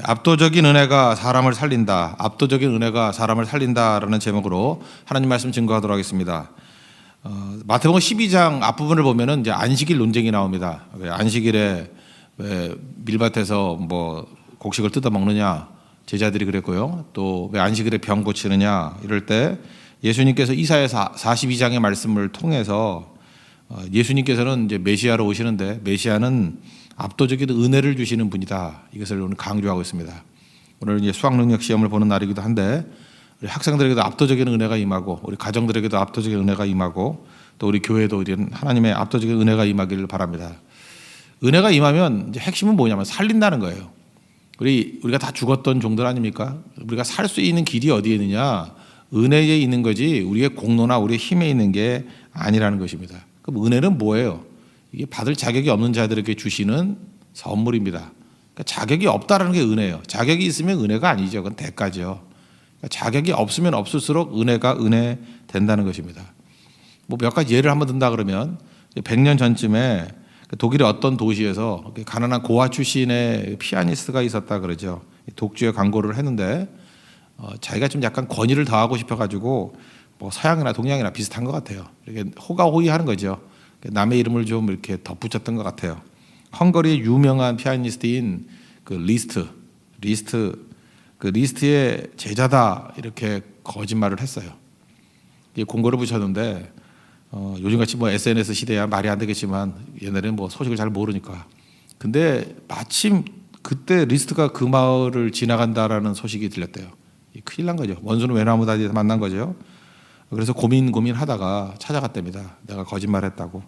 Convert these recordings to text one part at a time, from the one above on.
압도적인 은혜가 사람을 살린다. 압도적인 은혜가 사람을 살린다라는 제목으로 하나님 말씀 증거하도록 하겠습니다. 마태복음 12장 앞부분을 보면은 이제 안식일 논쟁이 나옵니다. 왜 안식일에 왜 밀밭에서 뭐 곡식을 뜯어 먹느냐 제자들이 그랬고요. 또 왜 안식일에 병 고치느냐 이럴 때 예수님께서 이사야 42장의 말씀을 통해서 예수님께서는 이제 메시아로 오시는데 메시아는 압도적인 은혜를 주시는 분이다. 이것을 오늘 강조하고 있습니다. 오늘 이제 수학 능력 시험을 보는 날이기도 한데 우리 학생들에게도 압도적인 은혜가 임하고 우리 가정들에게도 압도적인 은혜가 임하고 또 우리 교회도 이런 하나님의 압도적인 은혜가 임하기를 바랍니다. 은혜가 임하면 이제 핵심은 뭐냐면 살린다는 거예요. 우리가 다 죽었던 종들 아닙니까? 우리가 살 수 있는 길이 어디에 있느냐? 은혜에 있는 거지 우리의 공로나 우리의 힘에 있는 게 아니라는 것입니다. 그럼 은혜는 뭐예요? 이게 받을 자격이 없는 자들에게 주시는 선물입니다. 그러니까 자격이 없다라는 게 은혜예요. 자격이 있으면 은혜가 아니죠. 그건 대가죠. 그러니까 자격이 없으면 없을수록 은혜가 은혜 된다는 것입니다. 뭐 몇 가지 예를 한번 든다 그러면 100년 전쯤에 독일의 어떤 도시에서 가난한 고아 출신의 피아니스트가 있었다 그러죠. 독주의 광고를 했는데 자기가 좀 약간 권위를 더하고 싶어가지고 뭐 서양이나 동양이나 비슷한 것 같아요. 이렇게 호가호위하는 거죠. 남의 이름을 좀 이렇게 덧붙였던 것 같아요. 헝가리의 유명한 피아니스트인 그 리스트의 제자다 이렇게 거짓말을 했어요. 공고를 붙였는데 요즘같이 뭐 SNS 시대야 말이 안 되겠지만 옛날에는 뭐 소식을 잘 모르니까. 근데 마침 그때 리스트가 그 마을을 지나간다라는 소식이 들렸대요. 큰일 난 거죠. 원수는 외나무 다리에서 만난 거죠. 그래서 고민하다가 찾아갔답니다. 내가 거짓말했다고.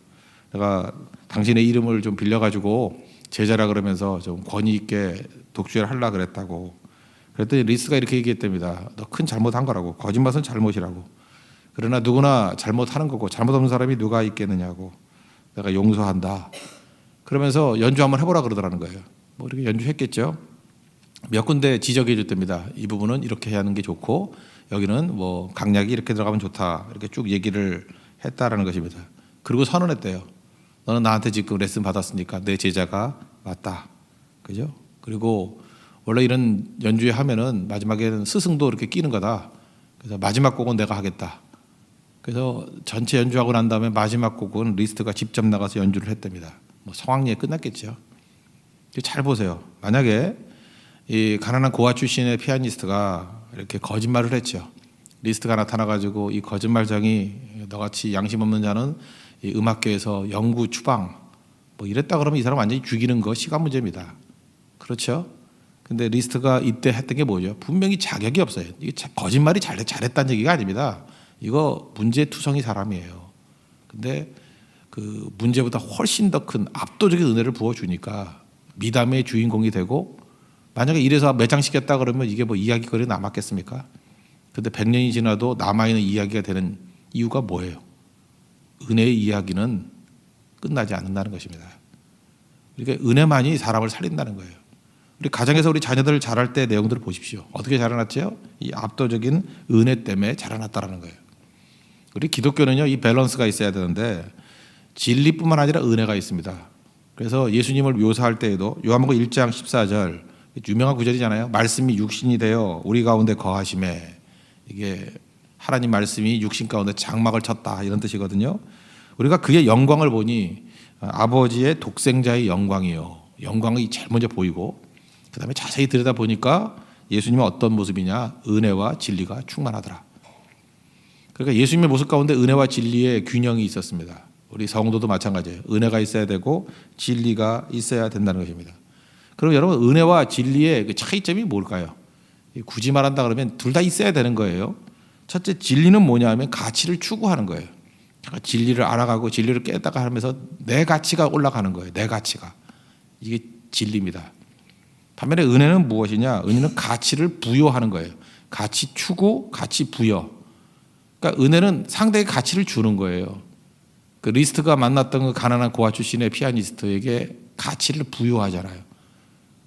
내가 당신의 이름을 좀 빌려가지고 제자라 그러면서 좀 권위 있게 독주를 하려고 그랬다고. 그랬더니 리스가 이렇게 얘기했답니다. 너 큰 잘못한 거라고. 거짓말은 잘못이라고. 그러나 누구나 잘못하는 거고 잘못 없는 사람이 누가 있겠느냐고. 내가 용서한다. 그러면서 연주 한번 해보라 그러더라는 거예요. 뭐 이렇게 연주했겠죠. 몇 군데 지적해 줬답니다. 이 부분은 이렇게 해야 하는 게 좋고 여기는 뭐 강약이 이렇게 들어가면 좋다. 이렇게 쭉 얘기를 했다라는 것입니다. 그리고 선언했대요. 너는 나한테 지금 레슨 받았으니까 내 제자가 맞다. 그죠? 그리고 원래 이런 연주회 하면은 마지막에는 스승도 이렇게 끼는 거다. 그래서 마지막 곡은 내가 하겠다. 그래서 전체 연주하고 난 다음에 마지막 곡은 리스트가 직접 나가서 연주를 했답니다. 뭐 성황리에 끝났겠죠. 잘 보세요. 만약에 이 가난한 고아 출신의 피아니스트가 이렇게 거짓말을 했죠. 리스트가 나타나가지고 이 거짓말장이 너같이 양심 없는 자는 이 음악계에서 영구 추방 뭐 이랬다 그러면 이 사람 완전히 죽이는 거 시간 문제입니다. 그렇죠? 근데 리스트가 이때 했던 게 뭐죠? 분명히 자격이 없어요. 이게 거짓말이 잘했다는 얘기가 아닙니다. 이거 문제투성이 사람이에요. 근데 그 문제보다 훨씬 더 큰 압도적인 은혜를 부어주니까 미담의 주인공이 되고 만약에 이래서 매장시켰다 그러면 이게 뭐 이야기거리 남았겠습니까? 근데 100년이 지나도 남아있는 이야기가 되는 이유가 뭐예요? 은혜의 이야기는 끝나지 않는다는 것입니다. 그러니까 은혜만이 사람을 살린다는 거예요. 우리 가정에서 우리 자녀들 자랄 때 내용들을 보십시오. 어떻게 자라났죠? 이 압도적인 은혜 때문에 자라났다는 거예요. 우리 기독교는요, 이 밸런스가 있어야 되는데 진리뿐만 아니라 은혜가 있습니다. 그래서 예수님을 묘사할 때에도 요한복음 1장 14절 유명한 구절이잖아요. 말씀이 육신이 되어 우리 가운데 거하심에 이게 하나님 말씀이 육신 가운데 장막을 쳤다 이런 뜻이거든요. 우리가 그의 영광을 보니 아버지의 독생자의 영광이요. 영광이 제일 먼저 보이고 그 다음에 자세히 들여다보니까 예수님은 어떤 모습이냐. 은혜와 진리가 충만하더라. 그러니까 예수님의 모습 가운데 은혜와 진리의 균형이 있었습니다. 우리 성도도 마찬가지예요. 은혜가 있어야 되고 진리가 있어야 된다는 것입니다. 그럼 여러분 은혜와 진리의 그 차이점이 뭘까요? 굳이 말한다 그러면 둘 다 있어야 되는 거예요. 첫째 진리는 뭐냐 하면 가치를 추구하는 거예요. 진리를 알아가고 진리를 깨닫다가 하면서 내 가치가 올라가는 거예요. 내 가치가. 이게 진리입니다. 반면에 은혜는 무엇이냐? 은혜는 가치를 부여하는 거예요. 가치 추구, 가치 부여. 그러니까 은혜는 상대에게 가치를 주는 거예요. 그 리스트가 만났던 그 가난한 고아 출신의 피아니스트에게 가치를 부여하잖아요.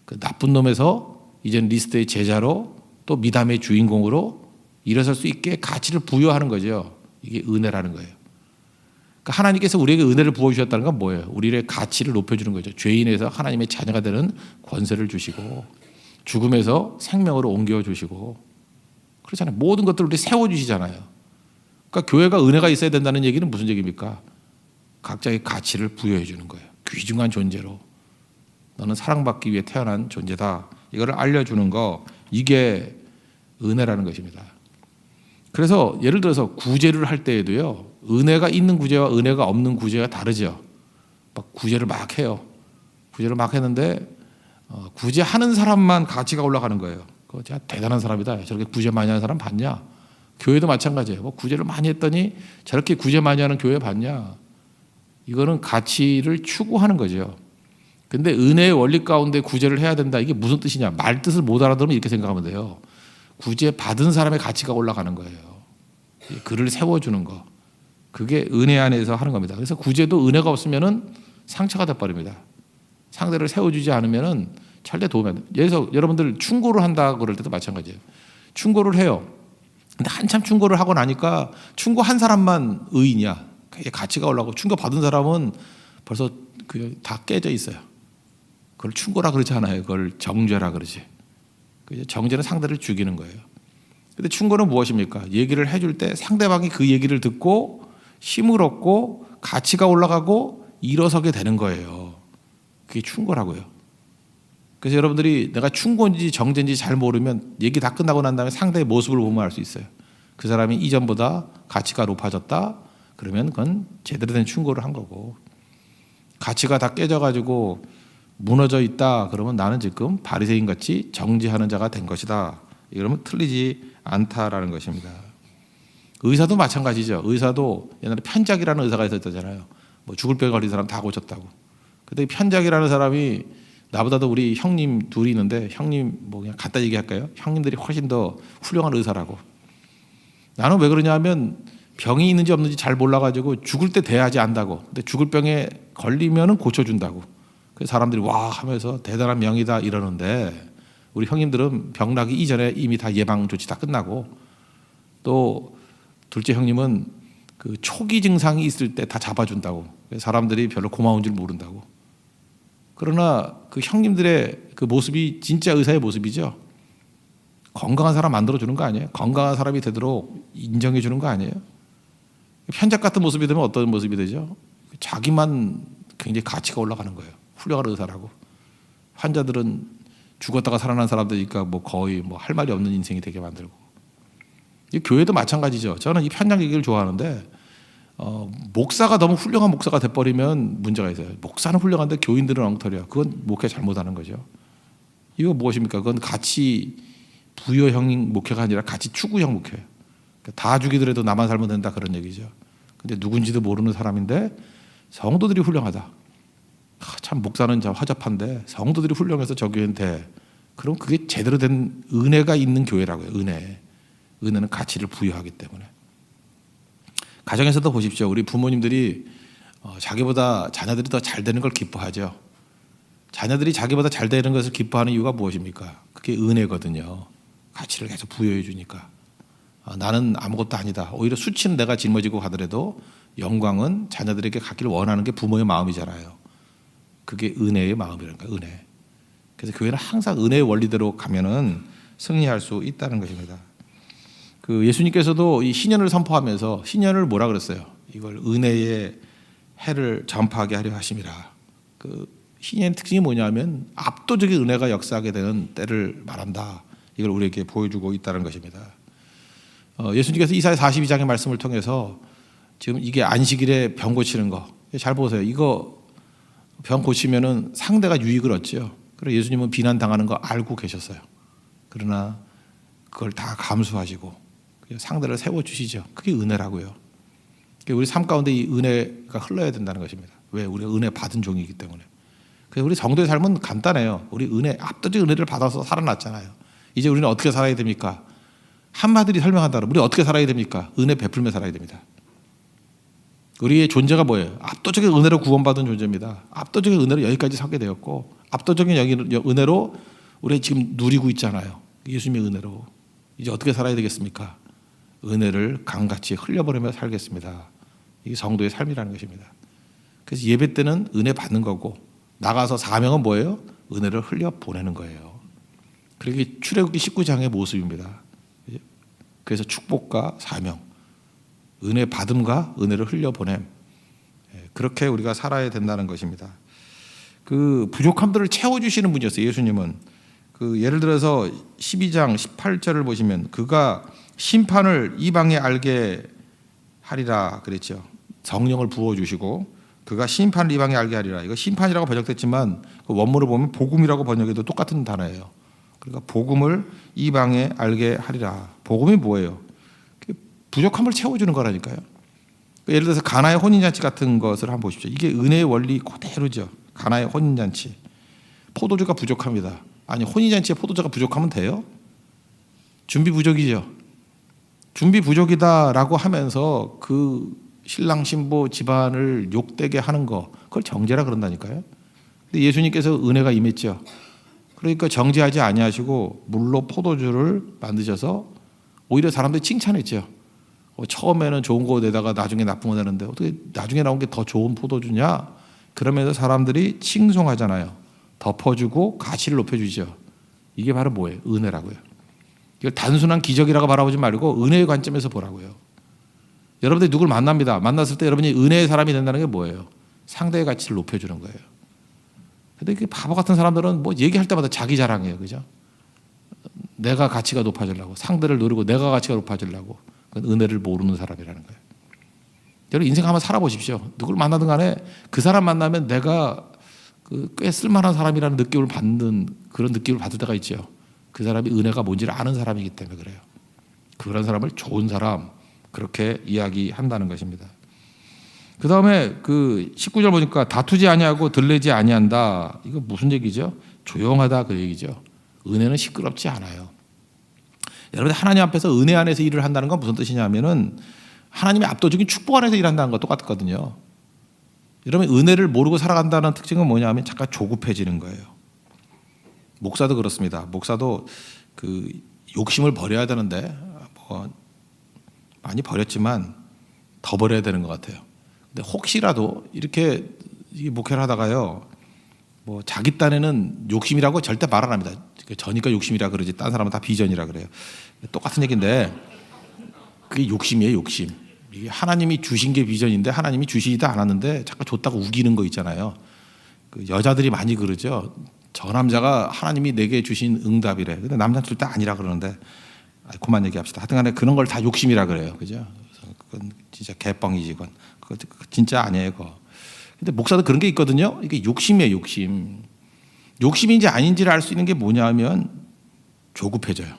그 나쁜 놈에서 이젠 리스트의 제자로 또 미담의 주인공으로 일어설 수 있게 가치를 부여하는 거죠. 이게 은혜라는 거예요. 그러니까 하나님께서 우리에게 은혜를 부어주셨다는 건 뭐예요? 우리의 가치를 높여주는 거죠. 죄인에서 하나님의 자녀가 되는 권세를 주시고 죽음에서 생명으로 옮겨주시고 그렇잖아요. 모든 것들을 우리 세워주시잖아요. 그러니까 교회가 은혜가 있어야 된다는 얘기는 무슨 얘기입니까? 각자의 가치를 부여해 주는 거예요. 귀중한 존재로 너는 사랑받기 위해 태어난 존재다. 이거를 알려주는 거, 이게 은혜라는 것입니다. 그래서 예를 들어서 구제를 할 때에도요, 은혜가 있는 구제와 은혜가 없는 구제가 다르죠. 막 구제를 막 해요. 구제를 막 했는데 구제하는 사람만 가치가 올라가는 거예요. 그거 진짜 대단한 사람이다. 저렇게 구제 많이 하는 사람 봤냐? 교회도 마찬가지예요. 뭐 구제를 많이 했더니 저렇게 구제 많이 하는 교회 봤냐? 이거는 가치를 추구하는 거죠. 근데 은혜의 원리 가운데 구제를 해야 된다. 이게 무슨 뜻이냐? 말 뜻을 못 알아들으면 이렇게 생각하면 돼요. 구제 받은 사람의 가치가 올라가는 거예요. 그를 세워주는 거. 그게 은혜 안에서 하는 겁니다. 그래서 구제도 은혜가 없으면은 상처가 돼버립니다. 상대를 세워주지 않으면은 절대 도움이 안 돼요. 예를 들어서 여러분들 충고를 한다 그럴 때도 마찬가지예요. 충고를 해요. 근데 한참 충고를 하고 나니까 충고한 사람만 의인이야. 그게 가치가 올라가고 충고 받은 사람은 벌써 다 깨져 있어요. 그걸 충고라 그러지 않아요. 그걸 정죄라 그러지. 정죄는 상대를 죽이는 거예요. 근데 충고는 무엇입니까? 얘기를 해줄 때 상대방이 그 얘기를 듣고 힘을 얻고 가치가 올라가고 일어서게 되는 거예요. 그게 충고라고요. 그래서 여러분들이 내가 충고인지 정죄인지 잘 모르면 얘기 다 끝나고 난 다음에 상대의 모습을 보면 알 수 있어요. 그 사람이 이전보다 가치가 높아졌다. 그러면 그건 제대로 된 충고를 한 거고, 가치가 다 깨져가지고 무너져 있다. 그러면 나는 지금 바리새인 같이 정죄하는 자가 된 것이다. 이러면 틀리지 않다라는 것입니다. 의사도 마찬가지죠. 의사도 옛날에 편작이라는 의사가 있었잖아요. 뭐 죽을 병에 걸린 사람 다 고쳤다고. 근데 편작이라는 사람이 나보다도 우리 형님 둘이 있는데, 형님 뭐 그냥 간단히 얘기할까요? 형님들이 훨씬 더 훌륭한 의사라고. 나는 왜 그러냐면 병이 있는지 없는지 잘 몰라가지고 죽을 때 대하지 않는다고. 근데 죽을 병에 걸리면은 고쳐준다고. 그래서 사람들이 와 하면서 대단한 명이다 이러는데, 우리 형님들은 병 나기 이전에 이미 다 예방 조치 다 끝나고, 또 둘째 형님은 그 초기 증상이 있을 때 다 잡아준다고. 그래서 사람들이 별로 고마운 줄 모른다고. 그러나 그 형님들의 그 모습이 진짜 의사의 모습이죠. 건강한 사람 만들어주는 거 아니에요? 건강한 사람이 되도록 인정해주는 거 아니에요? 편작 같은 모습이 되면 어떤 모습이 되죠? 자기만 굉장히 가치가 올라가는 거예요. 훌륭한 의사라고. 환자들은 죽었다가 살아난 사람들이니까 뭐 거의 뭐 할 말이 없는 인생이 되게 만들고. 이 교회도 마찬가지죠. 저는 이 편작 얘기를 좋아하는데, 목사가 너무 훌륭한 목사가 돼버리면 문제가 있어요. 목사는 훌륭한데 교인들은 엉터리야. 그건 목회 잘못하는 거죠. 이거 무엇입니까? 그건 가치 부여형 목회가 아니라 가치 추구형 목회예요. 다 죽이더라도 나만 살면 된다 그런 얘기죠. 근데 누군지도 모르는 사람인데 성도들이 훌륭하다. 참 목사는 참 허접한데 성도들이 훌륭해서 저 교회는 돼. 그럼 그게 제대로 된 은혜가 있는 교회라고요. 은혜는 가치를 부여하기 때문에. 가정에서도 보십시오. 우리 부모님들이 자기보다 자녀들이 더 잘 되는 걸 기뻐하죠. 자녀들이 자기보다 잘 되는 것을 기뻐하는 이유가 무엇입니까? 그게 은혜거든요. 가치를 계속 부여해 주니까. 나는 아무것도 아니다. 오히려 수치는 내가 짊어지고 가더라도 영광은 자녀들에게 갖기를 원하는 게 부모의 마음이잖아요. 그게 은혜의 마음이라는 거예요. 은혜. 그래서 교회는 항상 은혜의 원리대로 가면은 승리할 수 있다는 것입니다. 그 예수님께서도 이 신년을 선포하면서 신년을 뭐라 그랬어요? 이걸 은혜의 해를 전파하게 하려 하심이라. 그 신년의 특징이 뭐냐면 압도적인 은혜가 역사하게 되는 때를 말한다. 이걸 우리에게 보여주고 있다는 것입니다. 예수님께서 이사야 42장의 말씀을 통해서 지금 이게 안식일에 병 고치는 거 잘 보세요. 이거 병 고치면은 상대가 유익을 얻죠. 그래서 예수님은 비난 당하는 거 알고 계셨어요. 그러나 그걸 다 감수하시고 상대를 세워주시죠. 그게 은혜라고요. 우리 삶 가운데 이 은혜가 흘러야 된다는 것입니다. 왜? 우리가 은혜 받은 종이기 때문에. 그래서 우리 성도의 삶은 간단해요. 우리 압도적 은혜를 받아서 살아났잖아요. 이제 우리는 어떻게 살아야 됩니까? 한마디로 설명한다면 우리 어떻게 살아야 됩니까? 은혜 베풀며 살아야 됩니다. 우리의 존재가 뭐예요? 압도적인 은혜로 구원받은 존재입니다. 압도적인 은혜로 여기까지 서게 되었고, 압도적인 은혜로 우리 지금 누리고 있잖아요. 예수님의 은혜로. 이제 어떻게 살아야 되겠습니까? 은혜를 강같이 흘려보내며 살겠습니다. 이게 성도의 삶이라는 것입니다. 그래서 예배 때는 은혜 받는 거고, 나가서 사명은 뭐예요? 은혜를 흘려보내는 거예요. 그게 출애굽기 19장의 모습입니다. 그래서 축복과 사명, 은혜 받음과 은혜를 흘려보냄, 그렇게 우리가 살아야 된다는 것입니다. 그 부족함들을 채워주시는 분이었어요. 예수님은 그 예를 들어서 12장 18절을 보시면 그가 심판을 이방에 알게 하리라 그랬죠. 성령을 부어주시고 그가 심판을 이방에 알게 하리라. 이거 심판이라고 번역됐지만 그 원문을 보면 복음이라고 번역해도 똑같은 단어예요. 그러니까 복음을 이방에 알게 하리라. 복음이 뭐예요? 부족함을 채워주는 거라니까요. 예를 들어서 가나의 혼인잔치 같은 것을 한번 보십시오. 이게 은혜의 원리 그대로죠. 가나의 혼인잔치. 포도주가 부족합니다. 아니 혼인잔치에 포도주가 부족하면 돼요? 준비 부족이죠. 준비 부족이다라고 하면서 그 신랑 신부 집안을 욕되게 하는 거 그걸 정죄라 그런다니까요. 근데 예수님께서 은혜가 임했죠. 그러니까 정죄하지 아니하시고 물로 포도주를 만드셔서 오히려 사람들이 칭찬했죠. 처음에는 좋은 거 내다가 나중에 나쁜 거 내는데 어떻게 나중에 나온 게 더 좋은 포도주냐? 그러면서 사람들이 칭송하잖아요. 덮어주고 가치를 높여주죠. 이게 바로 뭐예요? 은혜라고요. 이걸 단순한 기적이라고 바라보지 말고 은혜의 관점에서 보라고요. 여러분들이 누굴 만납니다. 만났을 때 여러분이 은혜의 사람이 된다는 게 뭐예요? 상대의 가치를 높여주는 거예요. 근데 그 바보 같은 사람들은 뭐 얘기할 때마다 자기 자랑해요. 그죠? 내가 가치가 높아지려고, 상대를 노리고 내가 가치가 높아지려고. 그건 은혜를 모르는 사람이라는 거예요. 여러분 인생 한번 살아보십시오. 누굴 만나든 간에 그 사람 만나면 내가 꽤 쓸만한 사람이라는 느낌을 받는 그런 느낌을 받을 때가 있죠. 그 사람이 은혜가 뭔지를 아는 사람이기 때문에 그래요. 그런 사람을 좋은 사람 그렇게 이야기한다는 것입니다. 그 다음에 그 19절 보니까 다투지 아니하고 들레지 아니한다. 이거 무슨 얘기죠? 조용하다 그 얘기죠. 은혜는 시끄럽지 않아요. 여러분 하나님 앞에서 은혜 안에서 일을 한다는 건 무슨 뜻이냐면은 하나님의 압도적인 축복 안에서 일한다는 것 똑같거든요. 여러분 은혜를 모르고 살아간다는 특징은 뭐냐면 잠깐 조급해지는 거예요. 목사도 그렇습니다. 목사도 그 욕심을 버려야 되는데 뭐 많이 버렸지만 더 버려야 되는 것 같아요. 근데 혹시라도 이렇게 목회를 하다가요, 뭐 자기 딴에는 욕심이라고 절대 말 안 합니다. 저니까 욕심이라 그러지 딴 사람은 다 비전이라 그래요. 똑같은 얘기인데 그게 욕심이에요. 욕심. 이게 하나님이 주신 게 비전인데 하나님이 주시지도 않았는데 잠깐 줬다고 우기는 거 있잖아요. 그 여자들이 많이 그러죠. 저 남자가 하나님이 내게 주신 응답이래. 근데 남자는 절대 아니라 그러는데 그만 얘기합시다. 하여튼간에 그런 걸 다 욕심이라 그래요. 그죠? 그건 진짜 개뻥이지. 그거 진짜 아니에요. 그거. 근데 목사도 그런 게 있거든요. 이게 욕심이에요. 욕심. 욕심인지 아닌지를 알 수 있는 게 뭐냐면 조급해져요.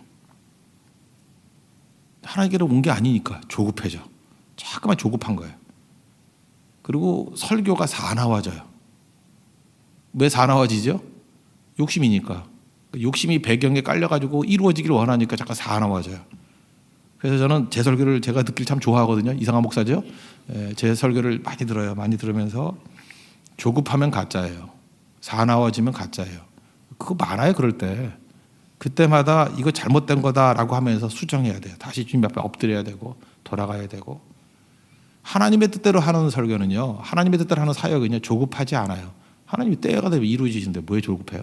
하나님께로 온 게 아니니까 조급해져. 자꾸만 조급한 거예요. 그리고 설교가 사나워져요. 왜 사나워지죠? 욕심이니까. 욕심이 배경에 깔려가지고 이루어지기를 원하니까 잠깐 사나워져요. 그래서 저는 제 설교를 제가 듣기를 참 좋아하거든요. 이상한 목사죠. 제 설교를 많이 들어요. 많이 들으면서 조급하면 가짜예요. 사나워지면 가짜예요. 그거 많아요. 그럴 때. 그때마다 이거 잘못된 거다라고 하면서 수정해야 돼요. 다시 주님 앞에 엎드려야 되고 돌아가야 되고. 하나님의 뜻대로 하는 설교는요. 하나님의 뜻대로 하는 사역은요. 조급하지 않아요. 하나님이 때가 되면 이루어지신데 왜 조급해요?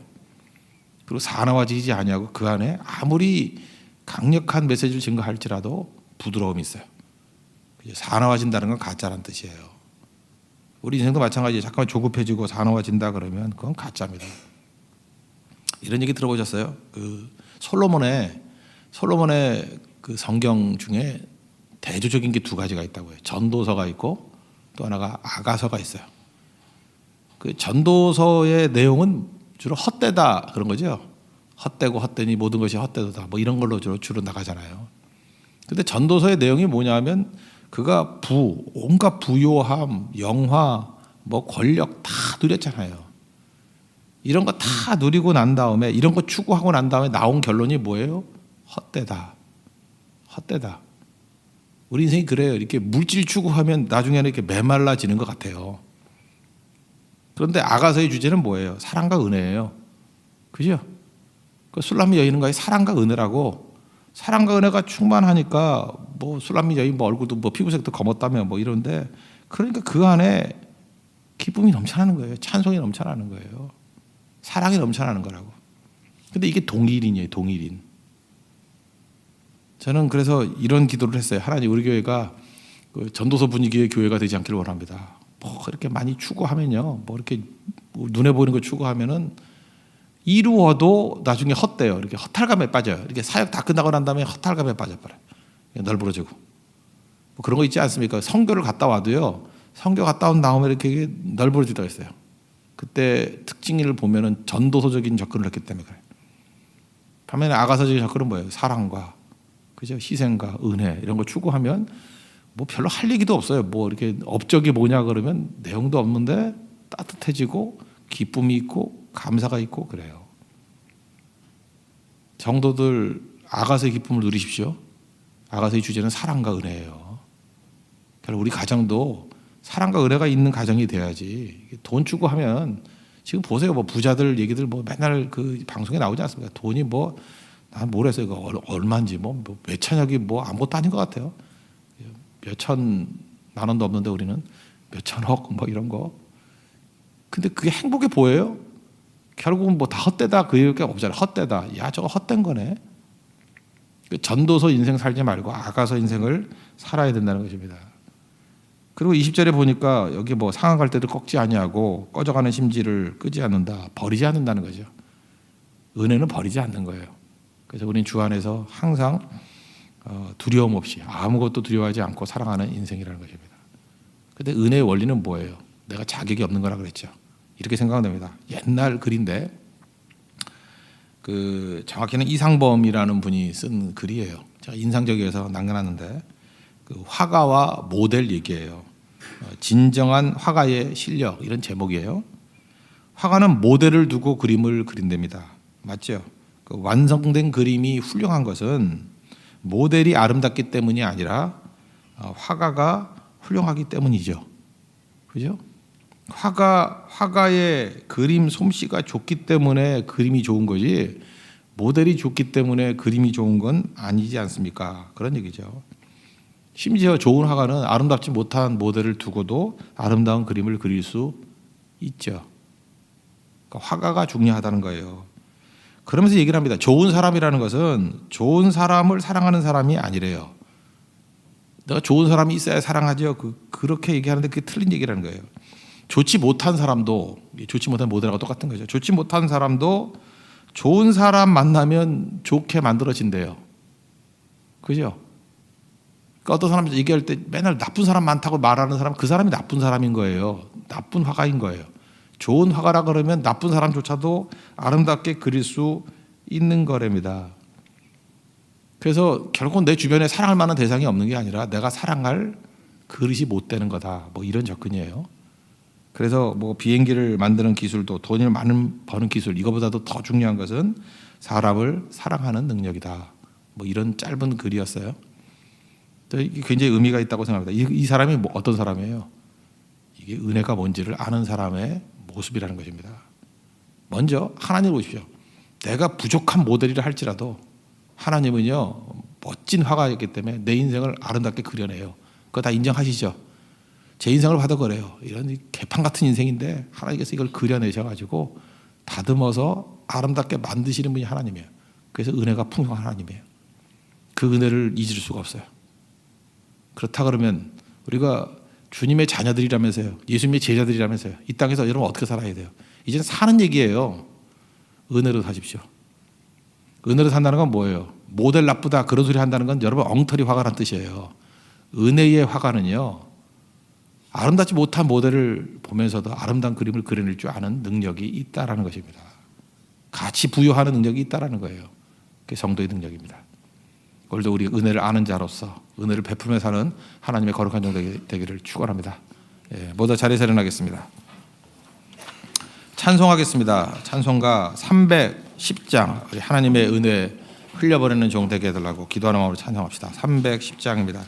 그리고 사나워지지 아니하고 그 안에 아무리 강력한 메시지를 증거할지라도 부드러움이 있어요. 사나워진다는 건 가짜라는 뜻이에요. 우리 인생도 마찬가지예요. 잠깐만 조급해지고 사나워진다 그러면 그건 가짜입니다. 이런 얘기 들어보셨어요? 그 솔로몬의 그 성경 중에 대조적인 게 두 가지가 있다고요. 전도서가 있고 또 하나가 아가서가 있어요. 그 전도서의 내용은 주로 헛되다 그런 거죠. 헛되고 헛되니 모든 것이 헛되도다 뭐 이런 걸로 주로 나가잖아요. 근데 전도서의 내용이 뭐냐면 그가 온갖 부요함, 영화, 뭐 권력 다 누렸잖아요. 이런 거 다 누리고 난 다음에 이런 거 추구하고 난 다음에 나온 결론이 뭐예요? 헛되다. 헛되다. 우리 인생이 그래요. 이렇게 물질 추구하면 나중에는 이렇게 메말라지는 것 같아요. 그런데 아가서의 주제는 뭐예요? 사랑과 은혜예요. 그죠? 그 술람미 여인과의 사랑과 은혜라고. 사랑과 은혜가 충만하니까 뭐 술람미 여인 뭐 얼굴도 뭐 피부색도 검었다며 뭐 이런데 그러니까 그 안에 기쁨이 넘쳐나는 거예요. 찬송이 넘쳐나는 거예요. 사랑이 넘쳐나는 거라고. 근데 이게 동일인이에요. 동일인. 저는 그래서 이런 기도를 했어요. 하나님, 우리 교회가 그 전도서 분위기의 교회가 되지 않기를 원합니다. 뭐 이렇게 많이 추구하면요, 뭐 이렇게 눈에 보이는 거 추구하면은 이루어도 나중에 헛돼요. 이렇게 허탈감에 빠져요. 이렇게 사역 다 끝나고 난 다음에 허탈감에 빠져버려요. 널브러지고. 뭐 그런 거 있지 않습니까? 선교를 갔다 와도요, 선교 갔다 온 다음에 이렇게 널브러지다가 있어요. 그때 특징을 보면은 전도서적인 접근을 했기 때문에 그래요. 반면에 아가서적인 접근은 뭐예요? 사랑과, 그죠? 희생과 은혜 이런 거 추구하면 뭐 별로 할 얘기도 없어요. 뭐 이렇게 업적이 뭐냐 그러면 내용도 없는데 따뜻해지고 기쁨이 있고 감사가 있고 그래요. 성도들 아가서의 기쁨을 누리십시오. 아가서의 주제는 사랑과 은혜예요. 그러니까 우리 가정도 사랑과 은혜가 있는 가정이 돼야지. 돈 추구하면 지금 보세요. 뭐 부자들 얘기들 뭐 맨날 그 방송에 나오지 않습니까? 돈이 뭐 난 모르겠어요. 이거 얼마인지 뭐 몇천억이 뭐 아무것도 아닌 것 같아요. 몇천만 원도 없는데 우리는 몇천억 뭐 이런 거. 근데 그게 행복해 보여요? 결국은 뭐 다 헛되다 그 얘기가 없잖아요. 헛되다. 야, 저거 헛된 거네. 전도서 인생 살지 말고 아가서 인생을 살아야 된다는 것입니다. 그리고 20절에 보니까 여기 뭐 상한 때도 꺾지 아니하고 꺼져가는 심지를 끄지 않는다. 버리지 않는다는 거죠. 은혜는 버리지 않는 거예요. 그래서 우리는 주 안에서 항상 두려움 없이 아무것도 두려워하지 않고 살아가는 인생이라는 것입니다. 근데 은혜의 원리는 뭐예요? 내가 자격이 없는 거라 그랬죠. 이렇게 생각하면 됩니다. 옛날 글인데 그 정확히는 이상범이라는 분이 쓴 글이에요. 제가 인상적이어서 남겨놨는데 그 화가와 모델 얘기예요. 진정한 화가의 실력 이런 제목이에요. 화가는 모델을 두고 그림을 그린답니다. 맞죠? 그 완성된 그림이 훌륭한 것은 모델이 아름답기 때문이 아니라 화가가 훌륭하기 때문이죠. 그죠? 화가의 그림 솜씨가 좋기 때문에 그림이 좋은 거지 모델이 좋기 때문에 그림이 좋은 건 아니지 않습니까? 그런 얘기죠. 심지어 좋은 화가는 아름답지 못한 모델을 두고도 아름다운 그림을 그릴 수 있죠. 그러니까 화가가 중요하다는 거예요. 그러면서 얘기를 합니다. 좋은 사람이라는 것은 좋은 사람을 사랑하는 사람이 아니래요. 내가 좋은 사람이 있어야 사랑하죠. 그렇게 얘기하는데 그게 틀린 얘기라는 거예요. 좋지 못한 사람도, 좋지 못한 모델하고 똑같은 거죠. 좋지 못한 사람도 좋은 사람 만나면 좋게 만들어진대요. 그죠? 그러니까 어떤 사람이 얘기할 때 맨날 나쁜 사람 많다고 말하는 사람, 그 사람이 나쁜 사람인 거예요. 나쁜 화가인 거예요. 좋은 화가라 그러면 나쁜 사람조차도 아름답게 그릴 수 있는 거랍니다. 그래서 결국은 내 주변에 사랑할 만한 대상이 없는 게 아니라 내가 사랑할 그릇이 못 되는 거다. 뭐 이런 접근이에요. 그래서 뭐 비행기를 만드는 기술도 돈을 많이 버는 기술 이거보다도 더 중요한 것은 사람을 사랑하는 능력이다. 뭐 이런 짧은 글이었어요. 이게 굉장히 의미가 있다고 생각합니다. 이 사람이 뭐 어떤 사람이에요? 이게 은혜가 뭔지를 아는 사람의 모습이라는 것입니다. 먼저 하나님을 보십시오. 내가 부족한 모델이라 할지라도 하나님은요 멋진 화가였기 때문에 내 인생을 아름답게 그려내요. 그거 다 인정하시죠? 제 인생을 봐도 그래요. 이런 개판 같은 인생인데 하나님께서 이걸 그려내셔가지고 다듬어서 아름답게 만드시는 분이 하나님이에요. 그래서 은혜가 풍성한 하나님이에요. 그 은혜를 잊을 수가 없어요. 그렇다 그러면 우리가 주님의 자녀들이라면서요. 예수님의 제자들이라면서요. 이 땅에서 여러분 어떻게 살아야 돼요? 이제는 사는 얘기예요. 은혜로 사십시오. 은혜로 산다는 건 뭐예요? 모델 나쁘다 그런 소리 한다는 건 여러분 엉터리 화가란 뜻이에요. 은혜의 화가는요. 아름답지 못한 모델을 보면서도 아름다운 그림을 그려낼 줄 아는 능력이 있다라는 것입니다. 같이 부여하는 능력이 있다라는 거예요. 그게 성도의 능력입니다. 오늘도 우리 은혜를 아는 자로서 은혜를 베풀며 사는 하나님의 거룩한 종 되기를 축원합니다. 모두 자리에서 일어나겠습니다. 찬송하겠습니다. 찬송가 310장 우리 하나님의 은혜 흘려버리는 종 되게 해달라고 기도하는 마음으로 찬송합시다. 310장입니다.